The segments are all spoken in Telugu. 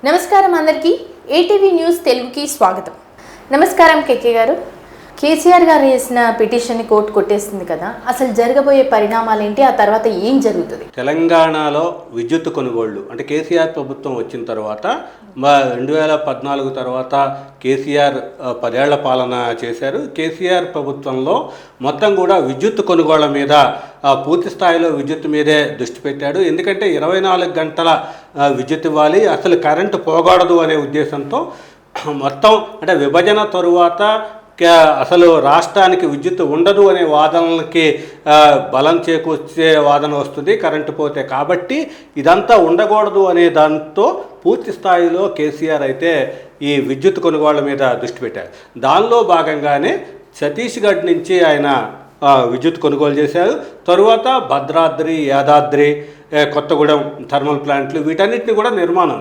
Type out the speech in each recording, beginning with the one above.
నమస్కారం అందరికీ ఏటీవీ న్యూస్ తెలుగుకి స్వాగతం. నమస్కారం కేకే గారు. కేసీఆర్ గారు చేసిన పిటిషన్ని కోర్టు కొట్టేస్తుంది కదా, అసలు జరగబోయే పరిణామాలు ఏంటి, ఆ తర్వాత ఏం జరుగుతుంది? తెలంగాణలో విద్యుత్ కొనుగోళ్లు అంటే కేసీఆర్ ప్రభుత్వం వచ్చిన తర్వాత 2014 తర్వాత కేసీఆర్ 10 ఏళ్ల పాలన చేశారు. కేసీఆర్ ప్రభుత్వంలో మొత్తం కూడా విద్యుత్ కొనుగోళ్ల మీద పూర్తి స్థాయిలో విద్యుత్ మీదే దృష్టి పెట్టాడు. ఎందుకంటే 24 గంటల విద్యుత్ ఇవ్వాలి, అసలు కరెంటు పోకూడదు అనే ఉద్దేశంతో మొత్తం అంటే విభజన తరువాత అసలు రాష్ట్రానికి విద్యుత్ ఉండదు అనే వాదనలకి బలం చేకూర్చే వాదన వస్తుంది కరెంటు పోతే. కాబట్టి ఇదంతా ఉండకూడదు అనే దాంతో పూర్తి స్థాయిలో కేసీఆర్ అయితే ఈ విద్యుత్ కొనుగోళ్ల మీద దృష్టి పెట్టారు. దానిలో భాగంగానే ఛత్తీస్గఢ్ నుంచి ఆయన విద్యుత్ కొనుగోలు చేశారు. తరువాత భద్రాద్రి, యాదాద్రి, కొత్తగూడెం థర్మల్ ప్లాంట్లు వీటన్నిటిని కూడా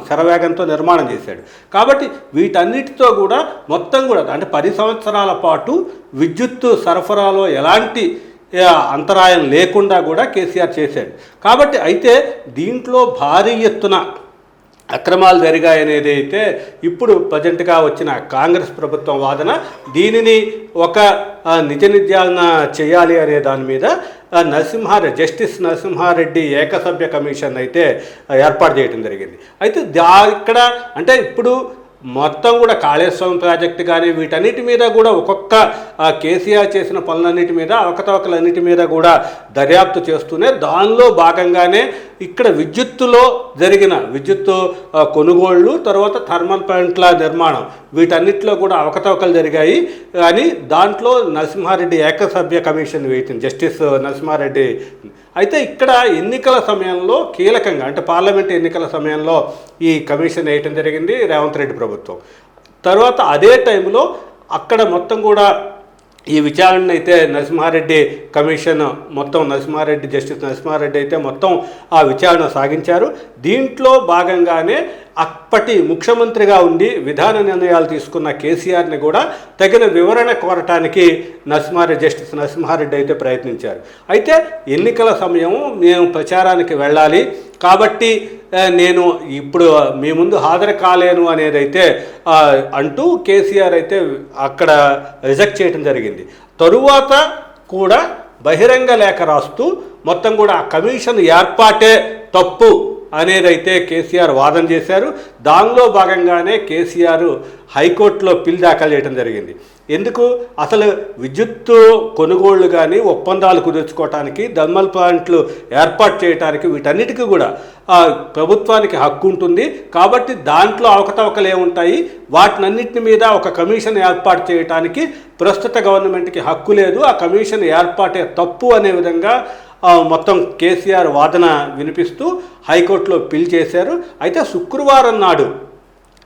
శరవేగంతో నిర్మాణం చేశాడు. కాబట్టి వీటన్నిటితో కూడా మొత్తం కూడా అంటే 10 సంవత్సరాల పాటు విద్యుత్ సరఫరాలో ఎలాంటి అంతరాయం లేకుండా కూడా కేసీఆర్ చేశాడు. కాబట్టి అయితే దీంట్లో భారీ ఎత్తున అక్రమాలు జరిగాయనేది అయితే ఇప్పుడు ప్రజెంట్గా వచ్చిన కాంగ్రెస్ ప్రభుత్వం వాదన. దీనిని ఒక నిజ నిర్ధారణ చేయాలి అనే దాని మీద జస్టిస్ నరసింహారెడ్డి ఏకసభ్య కమిషన్ అయితే ఏర్పాటు చేయడం జరిగింది. అయితే ఇక్కడ అంటే ఇప్పుడు మొత్తం కూడా కాళేశ్వరం ప్రాజెక్టు కానీ వీటన్నిటి మీద కూడా ఒక్కొక్క కేసీఆర్ చేసిన పనులన్నిటి మీద అవకతవకలన్నిటి మీద కూడా దర్యాప్తు చేస్తూనే దానిలో భాగంగానే ఇక్కడ విద్యుత్తులో జరిగిన విద్యుత్తు కొనుగోళ్లు, తర్వాత థర్మల్ ప్లాంట్ల నిర్మాణం వీటన్నిటిలో కూడా అవకతవకలు జరిగాయి. కానీ దాంట్లో నరసింహారెడ్డి ఏకసభ్య కమిషన్ వేసింది, జస్టిస్ నరసింహారెడ్డి. అయితే ఇక్కడ ఎన్నికల సమయంలో కీలకంగా అంటే పార్లమెంట్ ఎన్నికల సమయంలో ఈ కమిషన్ వేయటం జరిగింది రేవంత్ రెడ్డి ప్రభుత్వం. తర్వాత అదే టైంలో అక్కడ మొత్తం కూడా ఈ విచారణ అయితే నరసింహారెడ్డి కమిషన్ జస్టిస్ నరసింహారెడ్డి అయితే మొత్తం ఆ విచారణ సాగించారు. దీంట్లో భాగంగానే అప్పటి ముఖ్యమంత్రిగా ఉండి విధాన నిర్ణయాలు తీసుకున్న కేసీఆర్ని కూడా తగిన వివరణ కోరటానికి జస్టిస్ నరసింహారెడ్డి అయితే ప్రయత్నించారు. అయితే ఎన్నికల సమయం నేను ప్రచారానికి వెళ్ళాలి కాబట్టి నేను ఇప్పుడు మీ ముందు హాజరు కాలేను అనేది అయితే అంటూ కేసీఆర్ అయితే అక్కడ రిజెక్ట్ చేయడం జరిగింది. తరువాత కూడా బహిరంగ లేఖ రాస్తూ మొత్తం కూడా ఆ కమిషన్ ఏర్పాటే తప్పు అనేదైతే కేసీఆర్ వాదన చేశారు. దానిలో భాగంగానే కేసీఆర్ హైకోర్టులో పిల్ దాఖలు చేయడం జరిగింది. ఎందుకు అసలు విద్యుత్తు కొనుగోళ్లు కానీ ఒప్పందాలు కుదుర్చుకోవటానికి థర్మల్ ప్లాంట్లు ఏర్పాటు చేయడానికి వీటన్నిటికీ కూడా ప్రభుత్వానికి హక్కు ఉంటుంది. కాబట్టి దాంట్లో అవకతవకలు ఏముంటాయి, వాటినన్నింటి మీద ఒక కమిషన్ ఏర్పాటు చేయడానికి ప్రస్తుత గవర్నమెంట్కి హక్కు లేదు, ఆ కమిషన్ ఏర్పాటే తప్పు అనే విధంగా మొత్తం కేసీఆర్ వాదన వినిపిస్తూ హైకోర్టులో పిల్ చేశారు. అయితే శుక్రవారం నాడు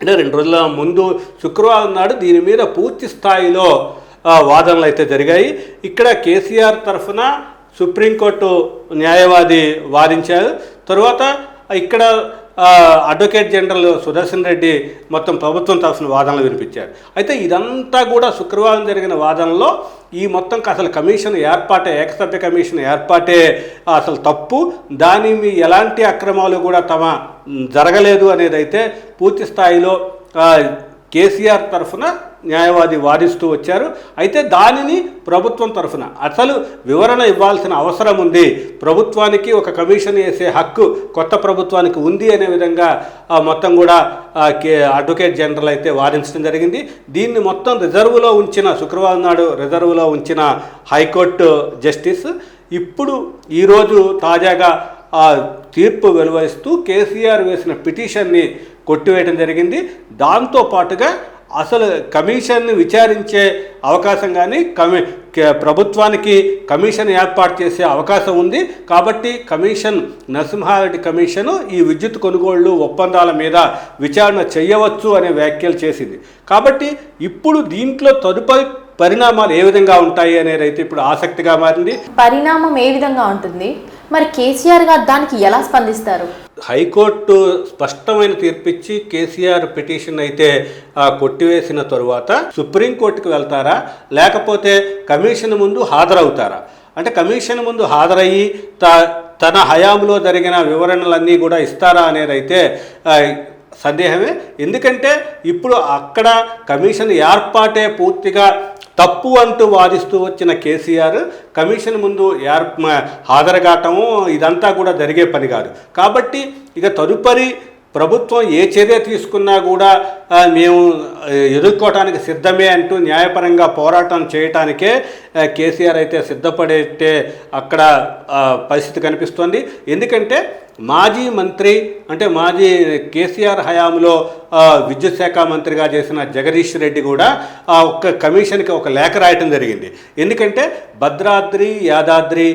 అంటే 2 రోజుల ముందు శుక్రవారం నాడు దీని మీద పూర్తి స్థాయిలో వాదనలు అయితే జరిగాయి. ఇక్కడ కేసీఆర్ తరఫున సుప్రీంకోర్టు న్యాయవాది వాదించారు. తరువాత ఇక్కడ అడ్వకేట్ జనరల్ సుదర్శన్ రెడ్డి మొత్తం ప్రభుత్వం తరఫున వాదనలు వినిపించారు. అయితే ఇదంతా కూడా శుక్రవారం జరిగిన వాదనలో ఈ మొత్తం అసలు కమిషన్ ఏర్పాటే ఏకసభ్య కమిషన్ ఏర్పాటే అసలు తప్పు, దాని ఎలాంటి అక్రమాలు కూడా జరగలేదు అనేది అయితే పూర్తి స్థాయిలో కేసీఆర్ తరఫున న్యాయవాది వాదిస్తూ వచ్చారు. అయితే దానిని ప్రభుత్వం తరఫున అసలు వివరణ ఇవ్వాల్సిన అవసరం ఉంది, ప్రభుత్వానికి ఒక కమిషన్ వేసే హక్కు కొత్త ప్రభుత్వానికి ఉంది అనే విధంగా మొత్తం కూడా అడ్వకేట్ జనరల్ అయితే వాదించడం జరిగింది. దీన్ని మొత్తం శుక్రవారం నాడు రిజర్వులో ఉంచిన హైకోర్టు జస్టిస్ ఇప్పుడు ఈరోజు తాజాగా తీర్పు వెలువరిస్తూ కేసీఆర్ వేసిన పిటిషన్ని కొట్టివేయడం జరిగింది. దాంతో పాటుగా అసలు కమిషన్ని విచారించే అవకాశం కానీ ప్రభుత్వానికి కమిషన్ ఏర్పాటు చేసే అవకాశం ఉంది. కాబట్టి నరసింహారెడ్డి కమిషను ఈ విద్యుత్ కొనుగోళ్లు ఒప్పందాల మీద విచారణ చేయవచ్చు అనే వ్యాఖ్యలు చేసింది. కాబట్టి ఇప్పుడు దీంట్లో తదుపరి పరిణామాలు ఏ విధంగా ఉంటాయి అనేది అయితే ఇప్పుడు ఆసక్తిగా మారింది. పరిణామం ఏ విధంగా ఉంటుంది, మరి కేసీఆర్ గారు దానికి ఎలా స్పందిస్తారు? హైకోర్టు స్పష్టమైన తీర్పిచ్చి కేసీఆర్ పిటిషన్ అయితే కొట్టివేసిన తరువాత సుప్రీంకోర్టుకు వెళ్తారా లేకపోతే కమిషన్ ముందు హాజరవుతారా? అంటే కమిషన్ ముందు హాజరయ్యి తన హయాంలో జరిగిన వివరణలన్నీ కూడా ఇస్తారా అనేది అయితే సందేహమే. ఎందుకంటే ఇప్పుడు అక్కడ కమిషన్ ఏర్పాటే పూర్తిగా తప్పు అంటూ వాదిస్తూ వచ్చిన కేసీఆర్ కమిషన్ ముందు హాజరుగాటము ఇదంతా కూడా జరిగే పని కాదు. కాబట్టి ఇక తదుపరి ప్రభుత్వం ఏ చర్య తీసుకున్నా కూడా మేము ఎదుర్కోవటానికి సిద్ధమే అంటూ న్యాయపరంగా పోరాటం చేయటానికే కేసీఆర్ అయితే సిద్ధపడే అక్కడ పరిస్థితి కనిపిస్తోంది. ఎందుకంటే మాజీ మంత్రి అంటే మాజీ కేసీఆర్ హయాంలో విద్యుత్ శాఖ మంత్రిగా చేసిన జగదీష్ రెడ్డి కూడా ఒక కమిషన్కి ఒక లేఖ రాయటం జరిగింది. ఎందుకంటే భద్రాద్రి యాదాద్రి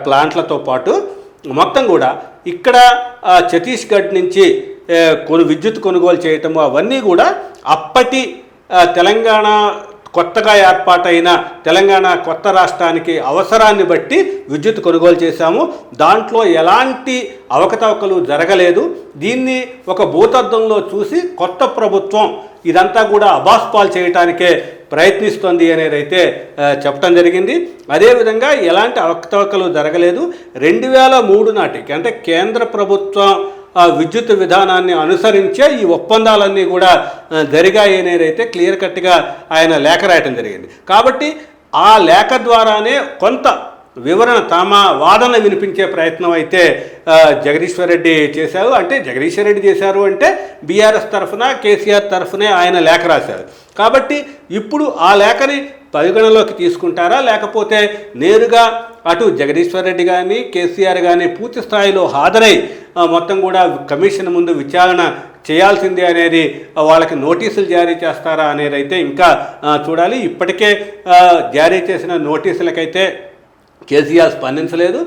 ప్లాంట్లతో పాటు మొత్తం కూడా ఇక్కడ ఛత్తీస్గఢ్ నుంచి విద్యుత్ కొనుగోలు చేయటము అవన్నీ కూడా అప్పటి తెలంగాణ కొత్తగా ఏర్పాటైన తెలంగాణ కొత్త రాష్ట్రానికి అవసరాన్ని బట్టి విద్యుత్ కొనుగోలు చేశాము. దాంట్లో ఎలాంటి అవకతవకలు జరగలేదు. దీన్ని ఒక భూతద్దంలో చూసి కొత్త ప్రభుత్వం ఇదంతా కూడా అబాస్పాలు చేయటానికే ప్రయత్నిస్తోంది అనేది అయితే చెప్పడం జరిగింది. అదేవిధంగా ఎలాంటి అవకతవకలు జరగలేదు. 2003 నాటికి అంటే కేంద్ర ప్రభుత్వం విద్యుత్ విధానాన్ని అనుసరించే ఈ ఒప్పందాలన్నీ కూడా జరిగాయి అనేది అయితే క్లియర్ కట్గా ఆయన లేఖ రాయటం జరిగింది. కాబట్టి ఆ లేఖ ద్వారానే కొంత వివరణ తమ వాదన వినిపించే ప్రయత్నం అయితే జగదీశ్వర్ రెడ్డి చేశారు. అంటే జగదీశ్వర్ రెడ్డి చేశారు అంటే బీఆర్ఎస్ తరఫున కేసీఆర్ తరఫునే ఆయన లేఖ రాశారు. కాబట్టి ఇప్పుడు ఆ లేఖని పరిగణలోకి తీసుకుంటారా, లేకపోతే నేరుగా అటు జగదీశ్వర్ రెడ్డి కానీ కేసీఆర్ కానీ పూర్తి స్థాయిలో హాజరై మొత్తం కూడా కమిషన్ ముందు విచారణ చేయాల్సిందే అనేది వాళ్ళకి నోటీసులు జారీ చేస్తారా అనేది అయితే ఇంకా చూడాలి. ఇప్పటికే జారీ చేసిన నోటీసులకైతే కేసీఆర్ స్పందించలేదు.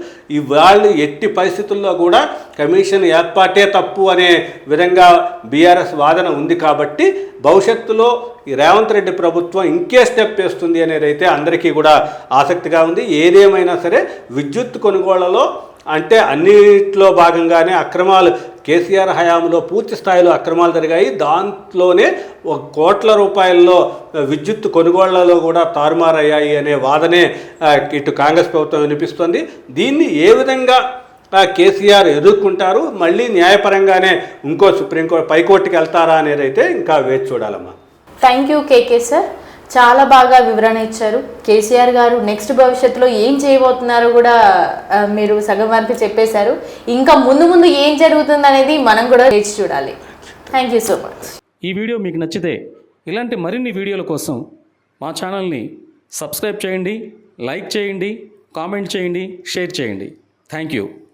వాళ్ళు ఎట్టి పరిస్థితుల్లో కూడా కమిషన్ ఏర్పాటే తప్పు అనే విధంగా బీఆర్ఎస్ వాదన ఉంది. కాబట్టి భవిష్యత్తులో ఈ రేవంత్ రెడ్డి ప్రభుత్వం ఇంకే స్టెప్ వేస్తుంది అనేది అయితే అందరికీ కూడా ఆసక్తిగా ఉంది. ఏదేమైనా సరే విద్యుత్ కొనుగోళ్లలో అంటే అన్నిట్లో భాగంగానే అక్రమాలు కేసీఆర్ హయాంలో పూర్తి స్థాయిలో అక్రమాలు జరిగాయి. దాంట్లోనే 1 కోట్ల రూపాయల్లో విద్యుత్ కొనుగోళ్లలో కూడా తారుమారయ్యాయి అనే వాదనే ఇటు కాంగ్రెస్ ప్రభుత్వం వినిపిస్తుంది. దీన్ని ఏ విధంగా కేసీఆర్ ఎదుర్కొంటారు, మళ్ళీ న్యాయపరంగానే ఇంకో సుప్రీంకోర్టు పైకోర్టుకి వెళ్తారా అనేది అయితే ఇంకా వేచి చూడాలమ్మా. థ్యాంక్ యూ కేకే సార్, చాలా బాగా వివరణ ఇచ్చారు. కేసీఆర్ గారు నెక్స్ట్ భవిష్యత్తులో ఏం చేయబోతున్నారో కూడా మీరు సగం వరకు చెప్పేశారు. ఇంకా ముందు ముందు ఏం జరుగుతుంది అనేది మనం కూడా వేచి చూడాలి. Thank you so much. ఈ వీడియో మీకు నచ్చితే ఇలాంటి మరిన్ని వీడియోల కోసం మా ఛానల్ని సబ్స్క్రైబ్ చేయండి, లైక్ చేయండి, కామెంట్ చేయండి, షేర్ చేయండి. Thank you.